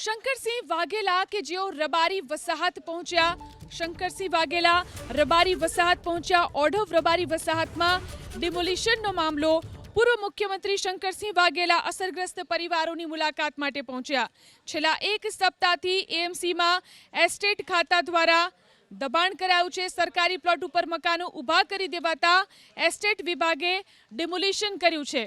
શંકરસિંહ વાઘેલા કે જેઓ રબારી વસાહત પહોંચ્યા. શંકરસિંહ વાઘેલા રબારી વસાહત પહોંચ્યા. ઓઢવ રબારી વસાહતમાં ડિમોલિશનનો મામલો. પૂર્વ મુખ્યમંત્રી શંકરસિંહ વાઘેલા અસરગ્રસ્ત પરિવારોની મુલાકાત માટે પહોંચ્યા. છેલ્લા એક સપ્તાહથી એએમસીમાં એસ્ટેટ ખાતા દ્વારા દબાણ કરાયું છે. સરકારી પ્લોટ ઉપર મકાનો ઊભા કરી દેવાતા એસ્ટેટ વિભાગે ડિમોલિશન કર્યું છે.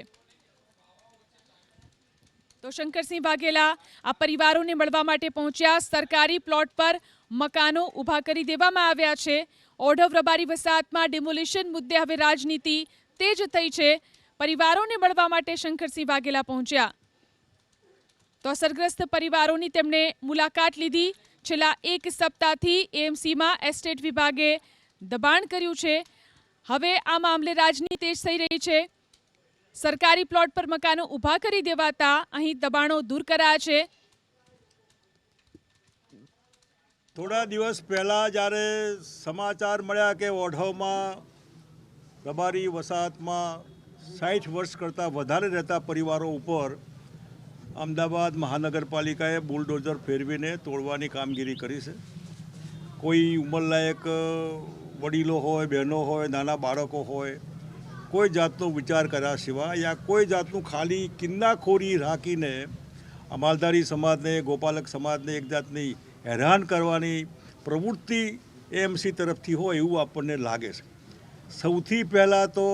તો શંકરસિંહ વાઘેલા આ પરિવારોને મળવા માટે પહોંચ્યા. સરકારી પ્લોટ પર મકાનો ઊભા કરી દેવામાં આવ્યા છે. ઓઢવ રબારી વસાહતમાં ડિમોલિશન મુદ્દે હવે રાજનીતિ તેજ થઈ છે. પરિવારોને મળવા માટે શંકરસિંહ વાઘેલા પહોંચ્યા. તો અસરગ્રસ્ત પરિવારોની તેમણે મુલાકાત લીધી. છેલ્લા એક સપ્તાહથી એએમસીમાં એસ્ટેટ વિભાગે દબાણ કર્યું છે. હવે આ મામલે રાજનીતિ તેજ થઈ રહી છે. સરકારી પ્લોટ પર મકાનો ઊભા કરી દેવાતા અહીં દબાણો દૂર કરાયા છે. થોડા દિવસ પહેલાં જ્યારે સમાચાર મળ્યા કે ઓઢવમાં રબારી વસાહતમાં 60 વર્ષ કરતાં વધારે રહેતા પરિવારો ઉપર અમદાવાદ મહાનગરપાલિકાએ બુલડોઝર ફેરવીને તોડવાની કામગીરી કરી છે. કોઈ ઉંમરલાયક વડીલો હોય, બહેનો હોય, નાના બાળકો હોય, કોઈ જાતનો વિચાર કર્યા સિવાય યા કોઈ જાતનું ખાલી કિન્નાખોરી રાખીને માલધારી સમાજને, ગોપાલક સમાજને એક જાતની હેરાન કરવાની પ્રવૃત્તિ એએમસી તરફથી હોય એવું આપણને લાગે છે. સૌથી પહેલાં તો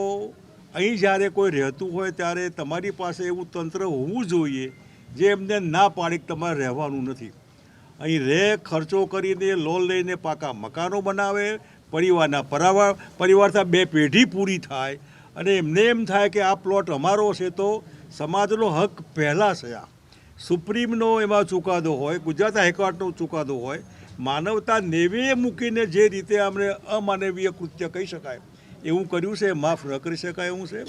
અહીં જ્યારે કોઈ રહેતું હોય ત્યારે તમારી પાસે એવું તંત્ર હોવું જોઈએ જે એમને ના પાડે કે તમારે રહેવાનું નથી. અહીં ખર્ચો કરીને લોન લઈને પાકા મકાનો બનાવે, પરિવારથી 2 પેઢી પૂરી થાય અને એમને એમ થાય કે આ પ્લોટ અમારો છે તો સમાજનો હક પહેલાં છે. આ સુપ્રીમનો એમાં ચુકાદો હોય, ગુજરાત હાઈકોર્ટનો ચુકાદો હોય, માનવતા નેવે મૂકીને જે રીતે અમને અમાનવીય કૃત્ય કહી શકાય એવું કર્યું છે, માફ ન કરી શકાય એવું છે.